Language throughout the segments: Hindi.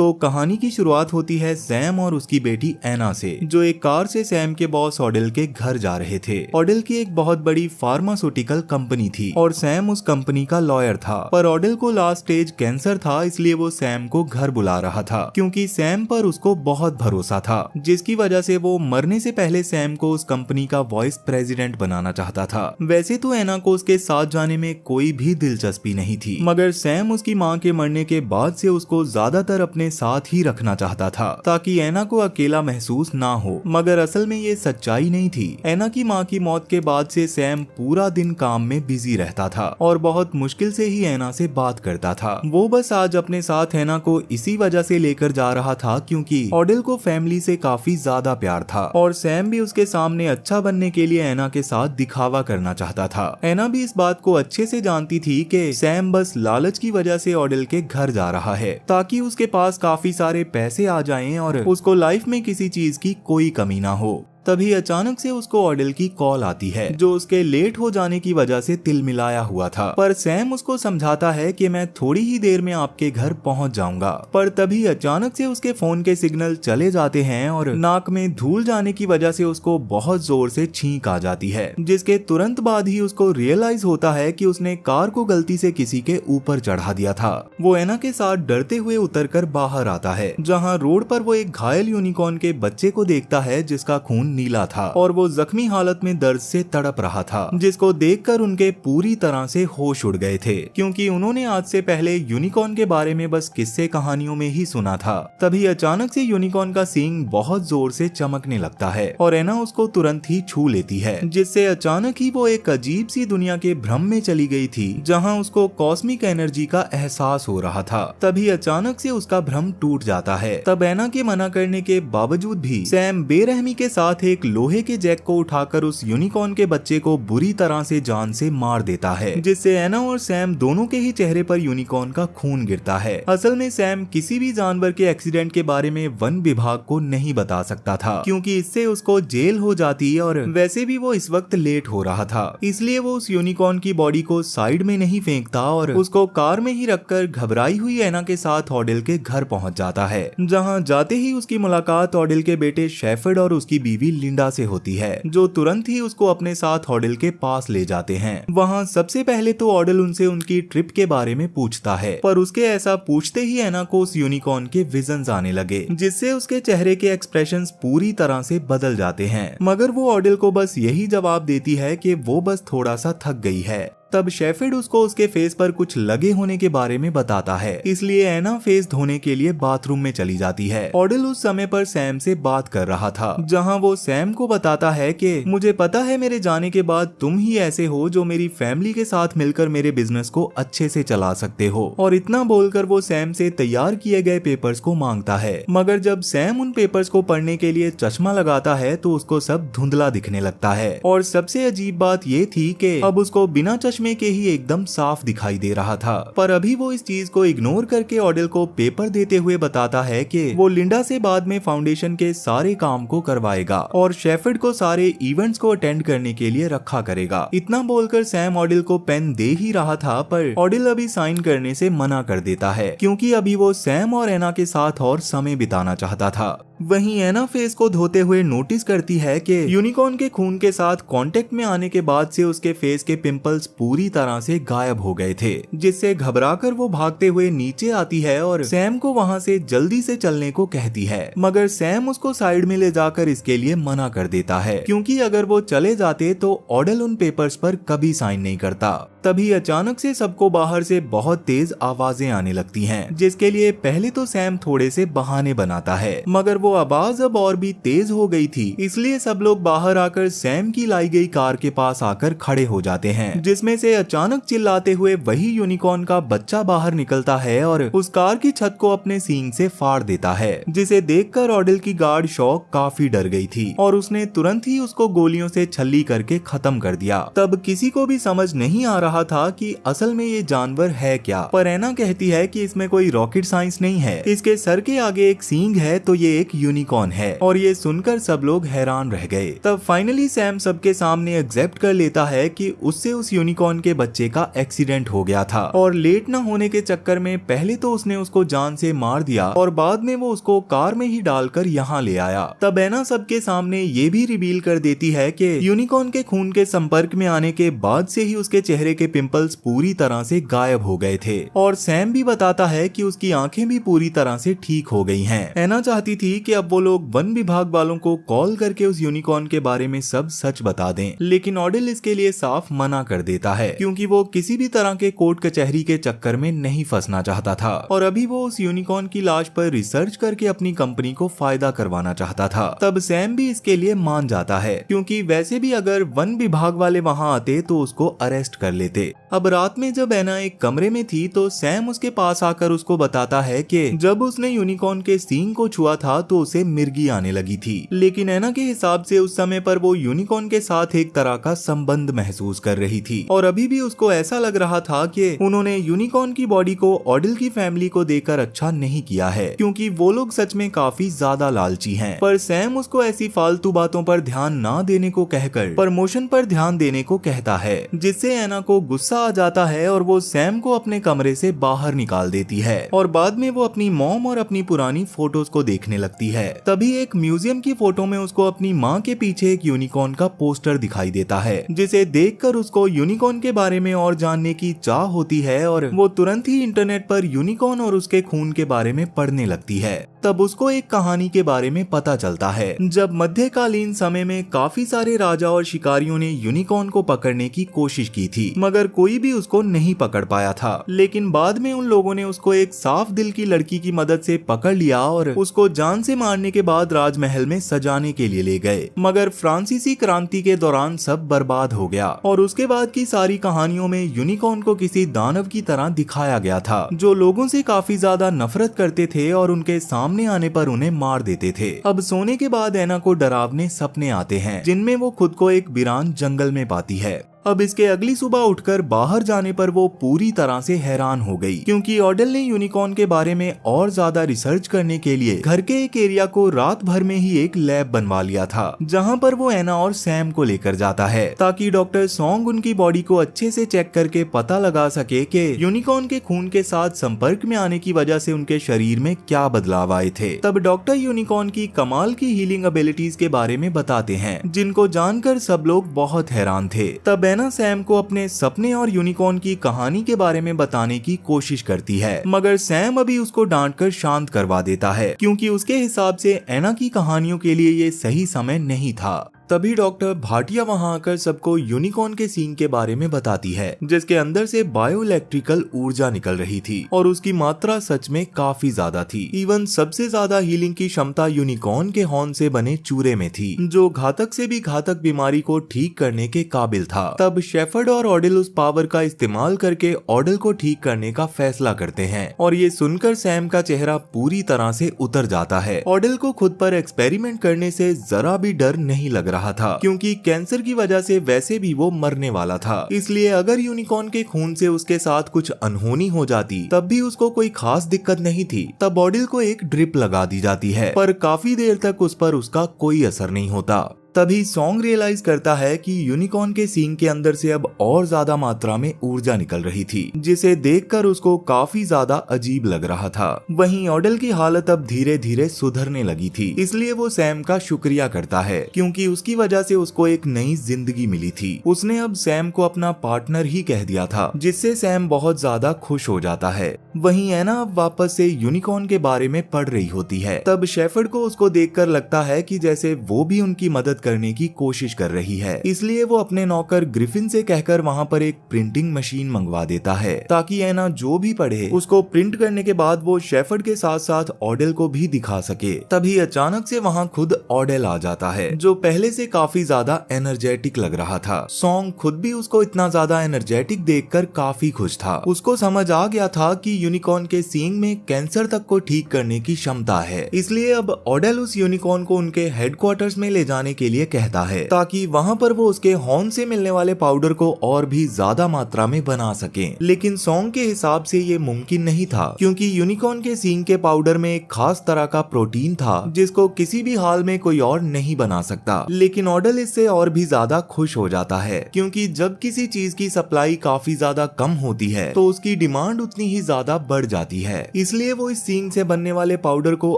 तो कहानी की शुरुआत होती है सैम और उसकी बेटी एना से, जो एक कार से सैम के बॉस ऑडिल के घर जा रहे थे। ऑडिल की एक बहुत बड़ी फार्मास्यूटिकल कंपनी थी और सैम उस कंपनी का लॉयर था, पर ऑडिल को लास्ट स्टेज कैंसर था, इसलिए वो सैम को घर बुला रहा था क्योंकि सैम पर उसको बहुत भरोसा था, जिसकी वजह से वो मरने से पहले सैम को उस कंपनी का वाइस प्रेसिडेंट बनाना चाहता था। वैसे तो एना को उसके साथ जाने में कोई भी दिलचस्पी नहीं थी, मगर सैम उसकी माँ के मरने के बाद से उसको ज्यादातर अपने साथ ही रखना चाहता था ताकि एना को अकेला महसूस ना हो। मगर असल में ये सच्चाई नहीं थी। एना की माँ की मौत के बाद से सैम पूरा दिन काम में बिजी रहता था और बहुत मुश्किल से ही एना से बात करता था। वो बस आज अपने साथ एना को इसी वजह से लेकर जा रहा था क्योंकि ऑडिल को फैमिली से काफी ज्यादा प्यार था और सैम भी उसके सामने अच्छा बनने के लिए एना के साथ दिखावा करना चाहता था। एना भी इस बात को अच्छे से जानती थी कि सैम बस लालच की वजह से ऑडिल के घर जा रहा है ताकि उसके पास काफी सारे पैसे आ जाएं और उसको लाइफ में किसी चीज की कोई कमी ना हो। तभी अचानक से उसको ऑडिल की कॉल आती है, जो उसके लेट हो जाने की वजह से तिलमिलाया हुआ था। पर सैम उसको समझाता है कि मैं थोड़ी ही देर में आपके घर पहुंच जाऊंगा। पर तभी अचानक से उसके फोन के सिग्नल चले जाते हैं और नाक में धूल जाने की वजह से उसको बहुत जोर से छींक आ जाती है, जिसके तुरंत बाद ही उसको रियलाइज होता है कि उसने कार को गलती से किसी के ऊपर चढ़ा दिया था। वो एना के साथ डरते हुए उतरकर बाहर आता है, जहाँ रोड पर वो एक घायल यूनिकॉर्न के बच्चे को देखता है जिसका खून नीला था और वो जख्मी हालत में दर्द से तड़प रहा था, जिसको देखकर उनके पूरी तरह से होश उड़ गए थे क्योंकि उन्होंने आज से पहले यूनिकॉर्न के बारे में बस किस्से कहानियों में ही सुना था। तभी अचानक से यूनिकॉर्न का सींग बहुत जोर से चमकने लगता है और एना उसको तुरंत ही छू लेती है, जिससे अचानक ही वो एक अजीब सी दुनिया के भ्रम में चली गई थी जहाँ उसको कॉस्मिक एनर्जी का एहसास हो रहा था। तभी अचानक से उसका भ्रम टूट जाता है। तब एना के मना करने के बावजूद भी सैम बेरहमी के साथ एक लोहे के जैक को उठाकर उस यूनिकॉर्न के बच्चे को बुरी तरह से जान से मार देता है, जिससे एना और सैम दोनों के ही चेहरे पर यूनिकॉर्न का खून गिरता है। असल में सैम किसी भी जानवर के एक्सीडेंट के बारे में वन विभाग को नहीं बता सकता था क्योंकि इससे उसको जेल हो जाती और वैसे भी वो इस वक्त लेट हो रहा था, इसलिए वो उस यूनिकॉर्न की बॉडी को साइड में नहीं फेंकता और उसको कार में ही रखकर घबराई हुई एना के साथ ऑडिल के घर पहुंच जाता है, जहां जाते ही उसकी मुलाकात ऑडिल के बेटे शेफर्ड और उसकी बीवी लिंडा से होती है, जो तुरंत ही उसको अपने साथ ऑडिल के पास ले जाते हैं। वहाँ सबसे पहले तो ऑडिल उनसे उनकी ट्रिप के बारे में पूछता है, पर उसके ऐसा पूछते ही एना को उस यूनिकॉर्न के विजन्स आने लगे, जिससे उसके चेहरे के एक्सप्रेशंस पूरी तरह से बदल जाते हैं। मगर वो ऑडिल को बस यही जवाब देती है कि वो बस थोड़ा सा थक गई है। तब शेफर्ड उसको उसके फेस पर कुछ लगे होने के बारे में बताता है, इसलिए एना फेस धोने के लिए बाथरूम में चली जाती है। ऑडिल उस समय पर सैम से बात कर रहा था, जहां वो सैम को बताता है कि मुझे पता है मेरे जाने के बाद तुम ही ऐसे हो जो मेरी फैमिली के साथ मिलकर मेरे बिजनेस को अच्छे से चला सकते हो। और इतना बोलकर वो सैम से तैयार किए गए पेपर्स को मांगता है, मगर जब सैम उन पेपर्स को पढ़ने के लिए चश्मा लगाता है तो उसको सब धुंधला दिखने लगता है। और सबसे अजीब बात ये थी कि अब उसको बिना चश्मे के ही एकदम साफ दिखाई दे रहा था। पर अभी वो इस चीज को इग्नोर करके ऑडिल को पेपर देते हुए बताता है कि वो लिंडा से बाद में फाउंडेशन के सारे काम को करवाएगा और शेफर्ड को सारे इवेंट्स को अटेंड करने के लिए रखा करेगा। इतना बोलकर सैम ऑडिल को पेन दे ही रहा था, पर ऑडिल अभी साइन करने से मना कर देता है क्योंकि अभी वो सैम और एना के साथ और समय बिताना चाहता था। वहीं एना फेस को धोते हुए नोटिस करती है कि यूनिकॉर्न के खून के साथ कांटेक्ट में आने के बाद से उसके फेस के पिंपल्स पूरी तरह से गायब हो गए थे, जिससे घबराकर वो भागते हुए नीचे आती है और सैम को वहां से जल्दी से चलने को कहती है। मगर सैम उसको साइड में ले जाकर इसके लिए मना कर देता है क्योंकि अगर वो चले जाते तो ऑडिल उन पेपर्स पर कभी साइन नहीं करता। तभी अचानक से सबको बाहर से बहुत तेज आवाजें आने लगती हैं, जिसके लिए पहले तो सैम थोड़े से बहाने बनाता है, मगर वो आवाज अब और भी तेज हो गई थी, इसलिए सब लोग बाहर आकर सैम की लाई गई कार के पास आकर खड़े हो जाते हैं, जिसमें से अचानक चिल्लाते हुए वही यूनिकॉर्न का बच्चा बाहर निकलता है और उस कार की छत को अपने सींग से फाड़ देता है, जिसे देखकर ऑडिल की गार्ड शॉक काफी डर गई थी और उसने तुरंत ही उसको गोलियों से छल्ली करके खत्म कर दिया। तब किसी को भी समझ नहीं आ रहा रहा था कि असल में ये जानवर है क्या, पर एना कहती है कि इसमें कोई रॉकेट साइंस नहीं है, इसके सर के आगे एक सींग है तो ये एक यूनिकॉर्न है। और ये सुनकर सब लोग हैरान रह गए। तब फाइनली सैम सबके सामने एक्सेप्ट कर लेता है कि उससे उस यूनिकॉर्न के बच्चे का एक्सीडेंट हो गया था और लेट न होने के चक्कर में पहले तो उसने उसको जान से मार दिया और बाद में वो उसको कार में ही डालकर यहाँ ले आया। तब एना सबके सामने ये भी रिवील कर देती है कि यूनिकॉर्न के खून के संपर्क में आने के बाद से ही उसके चेहरे के पिंपल्स पूरी तरह से गायब हो गए थे। और सैम भी बताता है कि उसकी आंखें भी पूरी तरह से ठीक हो गई हैं। एना चाहती थी कि अब वो लोग वन विभाग वालों को कॉल करके उस यूनिकॉर्न के बारे में सब सच बता दें, लेकिन ऑडिल इसके लिए साफ मना कर देता है क्योंकि वो किसी भी तरह के कोर्ट कचहरी के चक्कर में नहीं फंसना चाहता था और अभी वो उस यूनिकॉर्न की लाश पर रिसर्च करके अपनी कंपनी को फायदा करवाना चाहता था। तब सैम भी इसके लिए मान जाता है क्योंकि वैसे भी अगर वन विभाग वाले वहाँ आते तो उसको अरेस्ट कर लेते। अब रात में जब एना एक कमरे में थी तो सैम उसके पास आकर उसको बताता है कि जब उसने यूनिकॉर्न के सींग को छुआ था तो उसे मिर्गी आने लगी थी, लेकिन एना के हिसाब से उस समय पर वो यूनिकॉर्न के साथ एक तरह का संबंध महसूस कर रही थी और अभी भी उसको ऐसा लग रहा था कि उन्होंने यूनिकॉर्न की बॉडी को ऑडिल की फैमिली को देकर अच्छा नहीं किया है क्योंकि वो लोग सच में काफी ज्यादा लालची हैं। पर सैम उसको ऐसी फालतू बातों पर ध्यान ना देने को कहकर प्रमोशन पर ध्यान देने को कहता है, जिससे एना को गुस्सा आ जाता है और वो सैम को अपने कमरे से बाहर निकाल देती है और बाद में वो अपनी मॉम और अपनी पुरानी फोटोज को देखने लगती है। तभी एक म्यूजियम की फोटो में उसको अपनी माँ के पीछे एक यूनिकॉर्न का पोस्टर दिखाई देता है, जिसे देखकर उसको यूनिकॉर्न के बारे में और जानने की चाह होती है और वो तुरंत ही इंटरनेट पर यूनिकॉर्न और उसके खून के बारे में पढ़ने लगती है। तब उसको एक कहानी के बारे में पता चलता है जब मध्यकालीन समय में काफी सारे राजा और शिकारियों ने यूनिकॉर्न को पकड़ने की कोशिश की थी मगर कोई भी उसको नहीं पकड़ पाया था, लेकिन बाद में उन लोगों ने उसको एक साफ दिल की लड़की की मदद से पकड़ लिया और उसको जान से मारने के बाद राजमहल में सजाने के लिए ले गए। मगर फ्रांसीसी क्रांति के दौरान सब बर्बाद हो गया और उसके बाद की सारी कहानियों में यूनिकॉर्न को किसी दानव की तरह दिखाया गया था जो लोगों से काफी ज्यादा नफरत करते थे और उनके सामने आने पर उन्हें मार देते थे। अब सोने के बाद एना को डरावने सपने आते हैं जिनमें वो खुद को एक वीरान जंगल में पाती है। अब इसके अगली सुबह उठकर बाहर जाने पर वो पूरी तरह से हैरान हो गई क्योंकि ऑडिल ने यूनिकॉर्न के बारे में और ज्यादा रिसर्च करने के लिए घर के एक एरिया को रात भर में ही एक लैब बनवा लिया था जहां पर वो एना और सैम को लेकर जाता है ताकि डॉक्टर सॉन्ग उनकी बॉडी को अच्छे से चेक करके पता लगा सके कि यूनिकॉर्न के खून के साथ संपर्क में आने की वजह से उनके शरीर में क्या बदलाव आए थे। तब डॉक्टर यूनिकॉर्न की कमाल की हीलिंग एबिलिटीज के बारे में बताते हैं जिनको जानकर सब लोग बहुत हैरान थे। तब एना सैम को अपने सपने और यूनिकॉर्न की कहानी के बारे में बताने की कोशिश करती है मगर सैम अभी उसको डांटकर शांत करवा देता है क्योंकि उसके हिसाब से एना की कहानियों के लिए ये सही समय नहीं था। तभी डॉक्टर भाटिया वहां आकर सबको यूनिकॉर्न के सींग के बारे में बताती है जिसके अंदर से बायो इलेक्ट्रिकल ऊर्जा निकल रही थी और उसकी मात्रा सच में काफी ज्यादा थी। इवन सबसे ज्यादा हीलिंग की क्षमता यूनिकॉर्न के हॉर्न से बने चूरे में थी जो घातक से भी घातक बीमारी को ठीक करने के काबिल था। तब शेफर्ड और ऑडिल उस पावर का इस्तेमाल करके ऑडिल को ठीक करने का फैसला करते हैं और ये सुनकर सैम का चेहरा पूरी तरह से उतर जाता है। ऑडिल को खुद पर एक्सपेरिमेंट करने से जरा भी डर नहीं लग रहा था क्योंकि कैंसर की वजह से वैसे भी वो मरने वाला था, इसलिए अगर यूनिकॉर्न के खून से उसके साथ कुछ अनहोनी हो जाती तब भी उसको कोई खास दिक्कत नहीं थी। तब ऑडिल को एक ड्रिप लगा दी जाती है पर काफी देर तक उस पर उसका कोई असर नहीं होता। तभी सॉन्ग रियलाइज करता है कि यूनिकॉर्न के सींग के अंदर से अब और ज्यादा मात्रा में ऊर्जा निकल रही थी जिसे देखकर उसको काफी ज्यादा अजीब लग रहा था। वहीं ऑडिल की हालत अब धीरे धीरे सुधरने लगी थी, इसलिए वो सैम का शुक्रिया करता है क्योंकि उसकी वजह से उसको एक नई जिंदगी मिली थी। उसने अब सैम को अपना पार्टनर ही कह दिया था जिससे सैम बहुत ज्यादा खुश हो जाता है। वहीं एना अब वापस से यूनिकॉर्न के बारे में पढ़ रही होती है। तब शेफर्ड को उसको देखकर लगता है कि जैसे वो भी उनकी मदद करने की कोशिश कर रही है, इसलिए वो अपने नौकर ग्रिफिन से कहकर वहाँ पर एक प्रिंटिंग मशीन मंगवा देता है ताकि एना जो भी पढ़े उसको प्रिंट करने के बाद वो शेफर्ड के साथ साथ ऑडिल को भी दिखा सके। तभी अचानक से वहाँ खुद ऑडिल आ जाता है जो पहले से काफी ज्यादा एनर्जेटिक लग रहा था। सॉन्ग खुद भी उसको इतना ज्यादा एनर्जेटिक देखकर काफी खुश था। उसको समझ आ गया था कि यूनिकॉर्न के सींग में कैंसर तक को ठीक करने की क्षमता है, इसलिए अब ऑडिल उस यूनिकॉर्न को उनके हेडक्वार्टर्स में ले जाने के लिए कहता है ताकि वहाँ पर वो उसके हॉर्न से मिलने वाले पाउडर को और भी ज्यादा मात्रा में बना सके। लेकिन सॉन्ग के हिसाब से ये मुमकिन नहीं था क्योंकि यूनिकॉर्न के सींग के पाउडर में एक खास तरह का प्रोटीन था जिसको किसी भी हाल में कोई और नहीं बना सकता। लेकिन ऑडल इससे और भी ज्यादा खुश हो जाता है क्योंकि जब किसी चीज की सप्लाई काफी ज्यादा कम होती है तो उसकी डिमांड उतनी ही ज्यादा बढ़ जाती है। इसलिए वो इस सींग से बनने वाले पाउडर को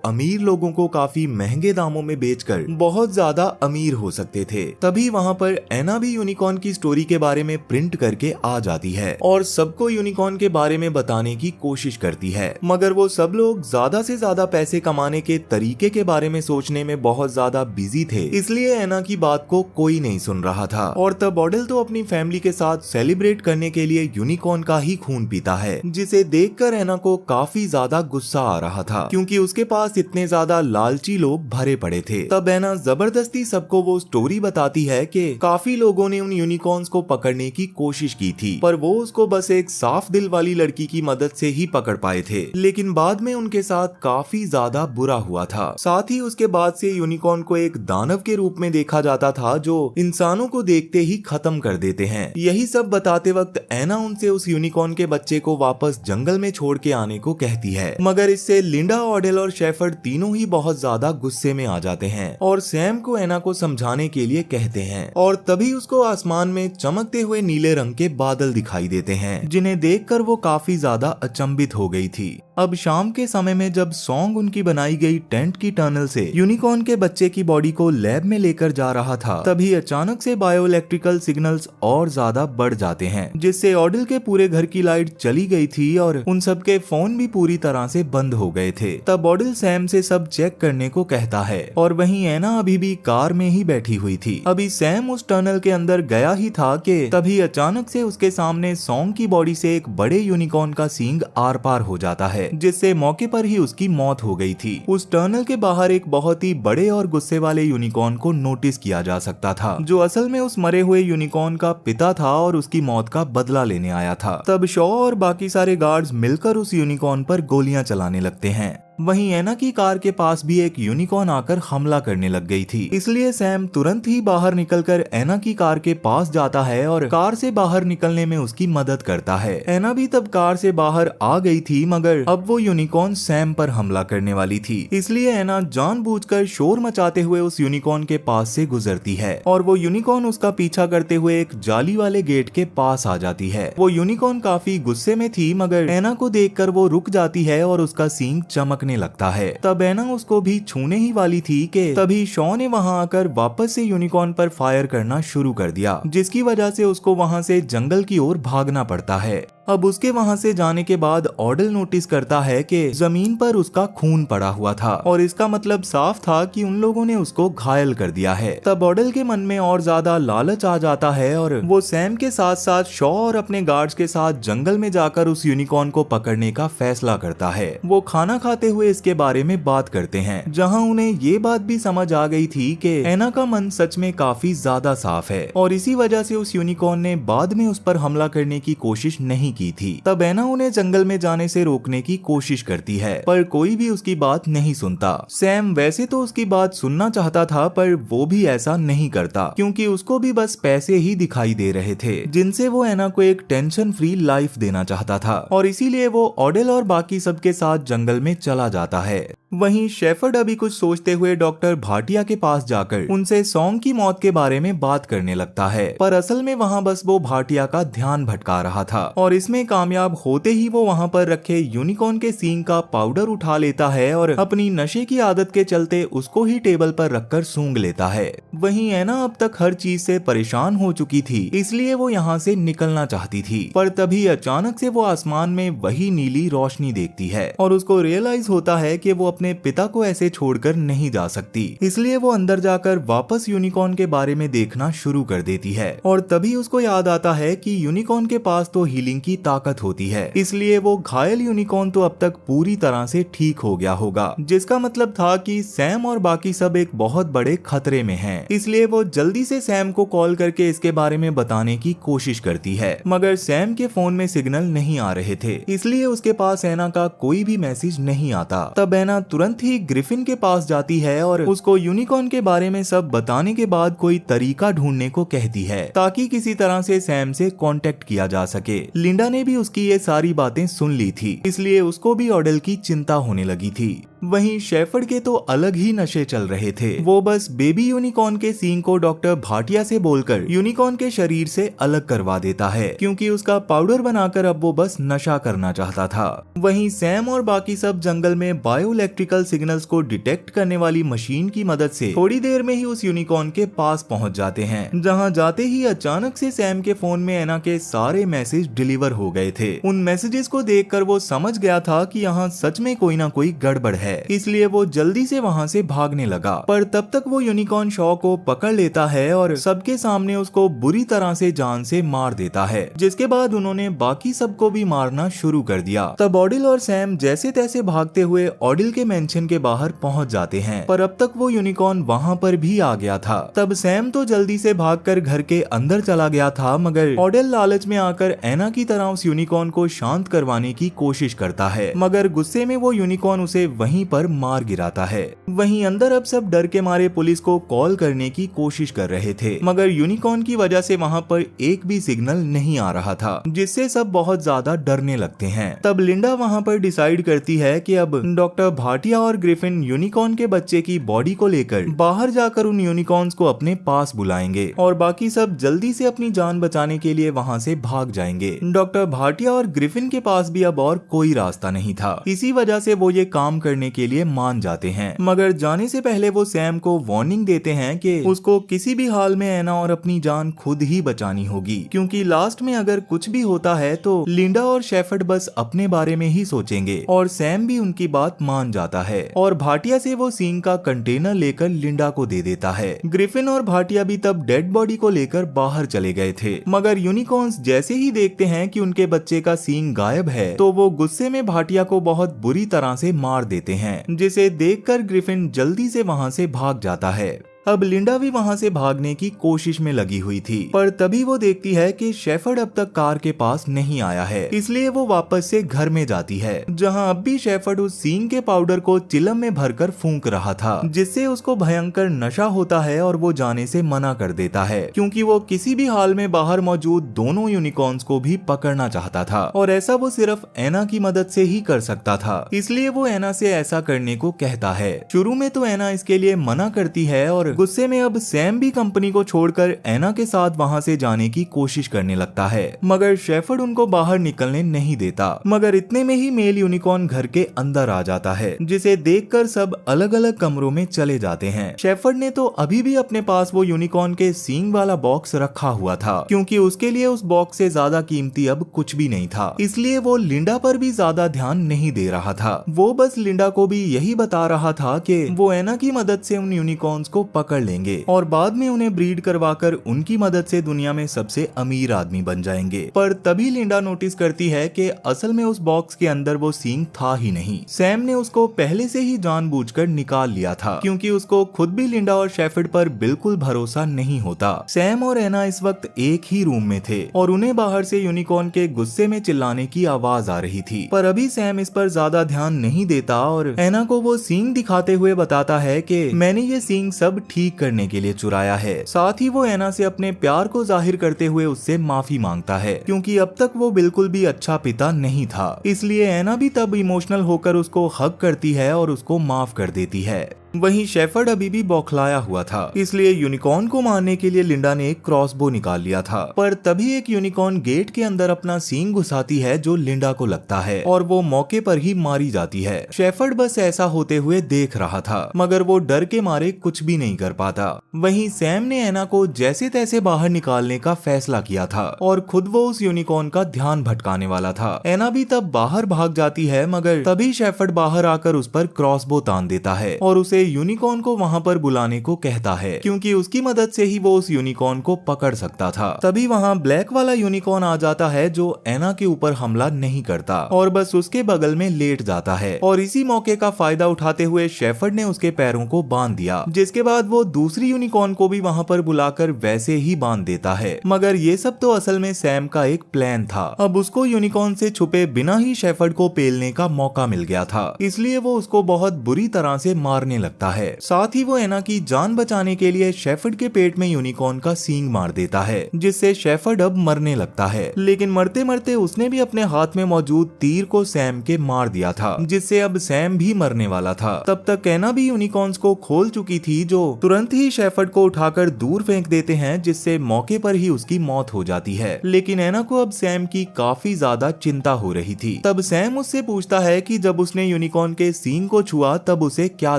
अमीर लोगों को काफी महंगे दामों में बेचकर बहुत ज्यादा अमीर हो सकते थे। तभी वहाँ पर एना भी यूनिकॉर्न की स्टोरी के बारे में प्रिंट करके आ जाती है और सबको यूनिकॉर्न के बारे में बताने की कोशिश करती है। मगर वो सब लोग ज्यादा से ज्यादा पैसे कमाने के तरीके के बारे में सोचने में बहुत ज्यादा बिजी थे, इसलिए एना की बात को कोई नहीं सुन रहा था। और तब ऑडल तो अपनी फैमिली के साथ सेलिब्रेट करने के लिए यूनिकॉर्न का ही खून पीता है, जिसे देखकर एना को काफी ज्यादा गुस्सा आ रहा था क्योंकि उसके पास इतने ज्यादा लालची लोग भरे पड़े थे। तब एना जबरदस्ती सबको वो स्टोरी बताती है कि काफी लोगों ने उन यूनिकॉर्न्स को पकड़ने की कोशिश की थी पर वो उसको बस एक साफ दिल वाली लड़की की मदद से ही पकड़ पाए थे। लेकिन बाद में उनके साथ काफी ज्यादा बुरा हुआ था। साथ ही उसके बाद से यूनिकॉर्न को एक दानव के रूप में देखा जाता था जो इंसानों को देखते ही खत्म कर देते हैं। यही सब बताते वक्त एना उनसे उस यूनिकॉर्न के बच्चे को वापस जंगल में छोड़ के आने को कहती है। मगर इससे लिंडा, ऑडेल और शेफर्ड तीनों ही बहुत ज्यादा गुस्से में आ जाते हैं और सैम को एना को समझाने के लिए कहते हैं। और तभी उसको आसमान में चमकते हुए नीले रंग के बादल दिखाई देते हैं जिन्हें देखकर वो काफी ज्यादा अचंभित हो गई थी। अब शाम के समय में जब सॉन्ग उनकी बनाई गई टेंट की टनल से यूनिकॉर्न के बच्चे की बॉडी को लैब में लेकर जा रहा था, तभी अचानक से बायोइलेक्ट्रिकल सिग्नल्स और ज्यादा बढ़ जाते हैं जिससे ऑडल के पूरे घर की लाइट चली गई थी और उन सबके फोन भी पूरी तरह से बंद हो गए थे। तब ऑडल सैम से सब चेक करने को कहता है और वहीं एना अभी भी कार में ही बैठी हुई थी। अभी सैम उस टनल के अंदर गया ही था कि तभी अचानक से उसके सामने सॉन्ग की बॉडी से एक बड़े यूनिकॉर्न का सींग आर पार हो जाता है जिससे मौके पर ही उसकी मौत हो गई थी। उस टनल के बाहर एक बहुत ही बड़े और गुस्से वाले यूनिकॉर्न को नोटिस किया जा सकता था जो असल में उस मरे हुए यूनिकॉर्न का पिता था और उसकी मौत का बदला लेने आया था। तब शॉ और बाकी सारे गार्ड्स मिलकर उस यूनिकॉर्न पर गोलियां चलाने लगते हैं। वहीं एना की कार के पास भी एक यूनिकॉर्न आकर हमला करने लग गई थी, इसलिए सैम तुरंत ही बाहर निकलकर एना की कार के पास जाता है और कार से बाहर निकलने में उसकी मदद करता है। एना भी तब कार से बाहर आ गई थी मगर अब वो यूनिकॉर्न सैम पर हमला करने वाली थी, इसलिए एना जानबूझकर शोर मचाते हुए उस यूनिकॉर्न के पास से गुजरती है और वो यूनिकॉर्न उसका पीछा करते हुए एक जाली वाले गेट के पास आ जाती है। वो यूनिकॉर्न काफी गुस्से में थी मगर एना को देखकर वो रुक जाती है और उसका सींग चमक लगता है। तब एना उसको भी छूने ही वाली थी कि तभी शॉ ने वहां आकर वापस से यूनिकॉर्न पर फायर करना शुरू कर दिया जिसकी वजह से उसको वहां से जंगल की ओर भागना पड़ता है। अब उसके वहां से जाने के बाद ऑडल नोटिस करता है कि जमीन पर उसका खून पड़ा हुआ था और इसका मतलब साफ था कि उन लोगों ने उसको घायल कर दिया है। तब ऑडल के मन में और ज्यादा लालच आ जाता है और वो सैम के साथ साथ शॉ और अपने गार्ड्स के साथ जंगल में जाकर उस यूनिकॉर्न को पकड़ने का फैसला करता है। वो खाना खाते हुए इसके बारे में बात करते हैं जहाँ उन्हें ये बात भी समझ आ गई थी कि एना का मन सच में काफी ज्यादा साफ है और इसी वजह से उस यूनिकॉर्न ने बाद में उस पर हमला करने की कोशिश नहीं की थी। तब एना उन्हें जंगल में जाने से रोकने की कोशिश करती है पर कोई भी उसकी बात नहीं सुनता। सैम वैसे तो उसकी बात सुनना चाहता था पर वो भी ऐसा नहीं करता क्योंकि उसको भी बस पैसे ही दिखाई दे रहे थे जिनसे वो एना को एक टेंशन फ्री लाइफ देना चाहता था और इसीलिए वो ऑडेल और बाकी सबके साथ जंगल में चला जाता है। वहीं शेफर्ड अभी कुछ सोचते हुए डॉक्टर भाटिया के पास जाकर उनसे सॉन्ग की मौत के बारे में बात करने लगता है पर असल में वहाँ बस वो भाटिया का ध्यान भटका रहा था और इसमें कामयाब होते ही वो वहाँ पर रखे यूनिकॉर्न के सींग का पाउडर उठा लेता है और अपनी नशे की आदत के चलते उसको ही टेबल पर रखकर सूंघ लेता है। वहीं एना अब तक हर चीज से परेशान हो चुकी थी इसलिए वो यहाँ से निकलना चाहती थी पर तभी अचानक से वो आसमान में वही नीली रोशनी देखती है और उसको रियलाइज होता है कि वो अपने पिता को ऐसे छोड़कर नहीं जा सकती, इसलिए वो अंदर जाकर वापस यूनिकॉर्न के बारे में देखना शुरू कर देती है और तभी उसको याद आता है कि यूनिकॉर्न के पास तो हीलिंग की ताकत होती है, इसलिए वो घायल यूनिकॉर्न तो अब तक पूरी तरह से ठीक हो गया होगा, जिसका मतलब था कि सैम और बाकी सब एक बहुत बड़े खतरे में हैं। इसलिए वो जल्दी से सैम को कॉल करके इसके बारे में बताने की कोशिश करती है मगर सैम के फोन में सिग्नल नहीं आ रहे थे, इसलिए उसके पास एना का कोई भी मैसेज नहीं आता। तब एना तुरंत ही ग्रिफिन के पास जाती है और उसको यूनिकॉर्न के बारे में सब बताने के बाद कोई तरीका ढूंढने को कहती है ताकि किसी तरह से सैम से कांटेक्ट किया जा सके। लिंडा ने भी उसकी ये सारी बातें सुन ली थी, इसलिए उसको भी ऑडेल की चिंता होने लगी थी। वहीं शेफर्ड के तो अलग ही नशे चल रहे थे। वो बस बेबी यूनिकॉर्न के सींग को डॉक्टर भाटिया से बोलकर यूनिकॉर्न के शरीर से अलग करवा देता है, क्योंकि उसका पाउडर बनाकर अब वो बस नशा करना चाहता था। वहीं सैम और बाकी सब जंगल में बायो इलेक्ट्रिकल सिग्नल्स को डिटेक्ट करने वाली मशीन की मदद से थोड़ी देर में ही उस यूनिकॉर्न के पास पहुंच जाते हैं, जहां जाते ही अचानक से सैम के फोन में एना के सारे मैसेज डिलीवर हो गए थे। उन मैसेजेस को देखकर वो समझ गया था कि यहाँ सच में कोई ना कोई गड़बड़ है, इसलिए वो जल्दी से वहाँ से भागने लगा। पर तब तक वो यूनिकॉर्न शॉ को पकड़ लेता है और सबके सामने उसको बुरी तरह से जान से मार देता है, जिसके बाद उन्होंने बाकी सबको भी मारना शुरू कर दिया। तब ऑडिल और सैम जैसे तैसे भागते हुए ऑडिल के मेंशन के बाहर पहुंच जाते हैं, पर अब तक वो यूनिकॉर्न वहाँ पर भी आ गया था। तब सैम तो जल्दी से भागकर घर के अंदर चला गया था, मगर ऑडिल लालच में आकर एना की तरह उस यूनिकॉर्न को शांत करवाने की कोशिश करता है, मगर गुस्से में वो यूनिकॉर्न उसे वहीं पर मार गिराता है। वहीं अंदर अब सब डर के मारे पुलिस को कॉल करने की कोशिश कर रहे थे, मगर यूनिकॉर्न की वजह से वहाँ पर एक भी सिग्नल नहीं आ रहा था, जिससे सब बहुत ज्यादा डरने लगते हैं। तब लिंडा वहाँ पर डिसाइड करती है कि अब डॉक्टर भाटिया और ग्रिफिन यूनिकॉर्न के बच्चे की बॉडी को लेकर बाहर जाकर उन यूनिकॉर्न्स को अपने पास बुलाएंगे और बाकी सब जल्दी से अपनी जान बचाने के लिए वहाँ से भाग जाएंगे। डॉक्टर भाटिया और ग्रिफिन के पास भी अब और कोई रास्ता नहीं था, इसी वजह से वो ये काम करने के लिए मान जाते हैं, मगर जाने से पहले वो सैम को वार्निंग देते हैं कि उसको किसी भी हाल में एना और अपनी जान खुद ही बचानी होगी, क्योंकि लास्ट में अगर कुछ भी होता है तो लिंडा और शेफर्ड बस अपने बारे में ही सोचेंगे। और सैम भी उनकी बात मान जाता है और भाटिया से वो सींग का कंटेनर लेकर लिंडा को दे देता है। ग्रिफिन और भाटिया भी तब डेड बॉडी को लेकर बाहर चले गए थे, मगर यूनिकॉर्न्स जैसे ही देखते हैं कि उनके बच्चे का सींग गायब है तो वो गुस्से में भाटिया को बहुत बुरी तरह से मार देते हैं, जिसे देखकर ग्रिफिन जल्दी से वहां से भाग जाता है। अब लिंडा भी वहां से भागने की कोशिश में लगी हुई थी, पर तभी वो देखती है कि शेफर्ड अब तक कार के पास नहीं आया है, इसलिए वो वापस से घर में जाती है, जहां अब भी शेफर्ड उस सींग के पाउडर को चिलम में भरकर फूंक रहा था, जिससे उसको भयंकर नशा होता है और वो जाने से मना कर देता है, क्योंकि वो किसी भी हाल में बाहर मौजूद दोनों यूनिकॉर्न्स को भी पकड़ना चाहता था और ऐसा वो सिर्फ एना की मदद से ही कर सकता था, इसलिए वो एना से ऐसा करने को कहता है। शुरू में तो एना इसके लिए मना करती है और गुस्से में अब सैम भी कंपनी को छोड़कर एना के साथ वहां से जाने की कोशिश करने लगता है, मगर शेफर्ड उनको बाहर निकलने नहीं देता। मगर इतने में ही मेल यूनिकॉर्न घर के अंदर आ जाता है, जिसे देखकर सब अलग अलग कमरों में चले जाते हैं। शेफर्ड ने तो अभी भी अपने पास वो यूनिकॉर्न के सींग वाला बॉक्स रखा हुआ था, क्योंकि उसके लिए उस बॉक्स से ज्यादा कीमती अब कुछ भी नहीं था, इसलिए वो लिंडा पर भी ज्यादा ध्यान नहीं दे रहा था। वो बस लिंडा को भी यही बता रहा था कि वो एना की मदद से उन यूनिकॉर्न्स को पकड़ लेंगे और बाद में उन्हें ब्रीड करवाकर उनकी मदद से दुनिया में सबसे अमीर आदमी बन जाएंगे। पर तभी लिंडा नोटिस करती है कि असल में उस बॉक्स के अंदर वो सींग था ही नहीं। सैम ने उसको पहले से ही जानबूझकर निकाल लिया था, क्योंकि उसको खुद भी लिंडा और शेफर्ड पर बिल्कुल भरोसा नहीं होता। सैम और एना इस वक्त एक ही रूम में थे और उन्हें बाहर से यूनिकॉर्न के गुस्से में चिल्लाने की आवाज आ रही थी, पर अभी सैम इस पर ज्यादा ध्यान नहीं देता और एना को वो सींग दिखाते हुए बताता है कि मैंने ये सींग सब ठीक करने के लिए चुराया है। साथ ही वो एना से अपने प्यार को जाहिर करते हुए उससे माफी मांगता है, क्योंकि अब तक वो बिल्कुल भी अच्छा पिता नहीं था। इसलिए एना भी तब इमोशनल होकर उसको हग करती है और उसको माफ कर देती है। वहीं शेफर्ड अभी भी बौखलाया हुआ था, इसलिए यूनिकॉर्न को मारने के लिए लिंडा ने एक क्रॉसबो निकाल लिया था, पर तभी एक यूनिकॉर्न गेट के अंदर अपना सींग घुसाती है जो लिंडा को लगता है और वो मौके पर ही मारी जाती है। शेफर्ड बस ऐसा होते हुए देख रहा था, मगर वो डर के मारे कुछ भी नहीं कर पाता। वहीं सैम ने एना को जैसे तैसे बाहर निकालने का फैसला किया था और खुद वो उस यूनिकॉर्न का ध्यान भटकाने वाला था। एना भी तब बाहर भाग जाती है, मगर तभी शेफर्ड बाहर आकर उस पर क्रॉसबो तान देता है और उसे यूनिकॉर्न को वहाँ पर बुलाने को कहता है, क्योंकि उसकी मदद से ही वो उस यूनिकॉर्न को पकड़ सकता था। तभी वहाँ ब्लैक वाला यूनिकॉर्न आ जाता है जो एना के ऊपर हमला नहीं करता और बस उसके बगल में लेट जाता है। और इसी मौके का फायदा उठाते हुए शेफर्ड ने उसके पैरों को बांध दिया, जिसके बाद वो दूसरी यूनिकॉर्न को भी वहाँ पर बुलाकर वैसे ही बांध देता है। मगर ये सब तो असल में सैम का एक प्लान था। अब उसको यूनिकॉर्न से छुपे बिना ही शेफर्ड को पेलने का मौका मिल गया था, इसलिए वो उसको बहुत बुरी तरह से मारने लगता है। साथ ही वो एना की जान बचाने के लिए शेफर्ड के पेट में यूनिकॉर्न का सींग मार देता है, जिससे शेफर्ड अब मरने लगता है। लेकिन मरते मरते उसने भी अपने हाथ में मौजूद तीर को सैम के मार दिया था, जिससे अब सैम भी मरने वाला था। तब तक एना भी यूनिकॉर्न्स को खोल चुकी थी, जो तुरंत ही शेफर्ड को उठाकर दूर फेंक देते हैं, जिससे मौके पर ही उसकी मौत हो जाती है। लेकिन एना को अब सैम की काफी ज्यादा चिंता हो रही थी। तब सैम उससे पूछता है कि जब उसने यूनिकॉर्न के सींग को छुआ तब उसे क्या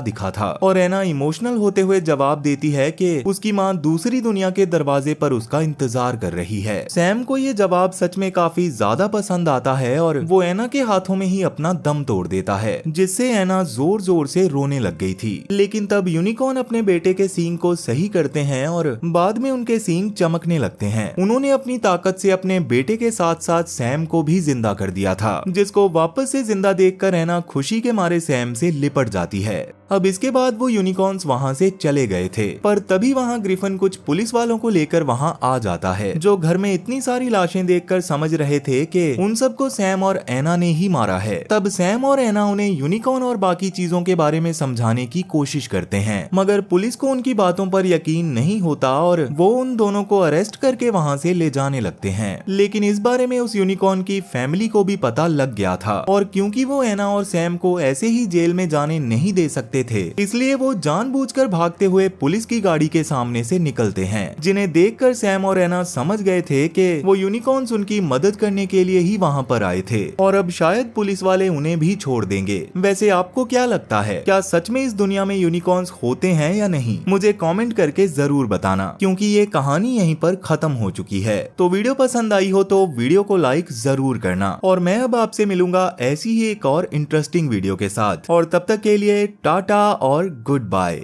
दिखा था, और एना इमोशनल होते हुए जवाब देती है कि उसकी माँ दूसरी दुनिया के दरवाजे पर उसका इंतजार कर रही है। सैम को ये जवाब सच में काफी ज्यादा पसंद आता है और वो एना के हाथों में ही अपना दम तोड़ देता है, जिससे एना जोर जोर से रोने लग गई थी। लेकिन तब यूनिकॉर्न अपने बेटे के सींग को सही करते हैं और बाद में उनके सींग चमकने लगते हैं। उन्होंने अपनी ताकत से अपने बेटे के साथ साथ सैम को भी जिंदा कर दिया था, जिसको वापस से जिंदा देखकर एना खुशी के मारे सैम से लिपट जाती है। अब इसके बाद वो यूनिकॉर्न्स वहाँ से चले गए थे, पर तभी वहाँ ग्रिफिन कुछ पुलिस वालों को लेकर वहाँ आ जाता है, जो घर में इतनी सारी लाशें देखकर समझ रहे थे कि उन सबको सैम और एना ने ही मारा है। तब सैम और एना उन्हें यूनिकॉर्न और बाकी चीजों के बारे में समझाने की कोशिश करते हैं, मगर पुलिस को उनकी बातों पर यकीन नहीं होता और वो उन दोनों को अरेस्ट करके वहाँ से ले जाने लगते हैं। लेकिन इस बारे में उस यूनिकॉर्न की फैमिली को भी पता लग गया था, और क्योंकि वो एना और सैम को ऐसे ही जेल में जाने नहीं दे सकते थे, इसलिए वो जानबूझकर भागते हुए पुलिस की गाड़ी के सामने से निकलते हैं, जिन्हें देखकर सैम और एना समझ गए थे कि वो यूनिकॉर्न्स उनकी मदद करने के लिए ही वहाँ पर आए थे और अब शायद पुलिस वाले उन्हें भी छोड़ देंगे। वैसे आपको क्या लगता है, क्या सच में इस दुनिया में यूनिकॉर्न्स होते हैं या नहीं? मुझे कमेंट करके जरूर बताना, क्योंकि ये कहानी यहीं पर खत्म हो चुकी है। तो वीडियो पसंद आई हो तो वीडियो को लाइक जरूर करना, और मैं अब आपसे मिलूंगा ऐसी ही एक और इंटरेस्टिंग वीडियो के साथ, और तब तक के लिए टाटा और गुड बाय।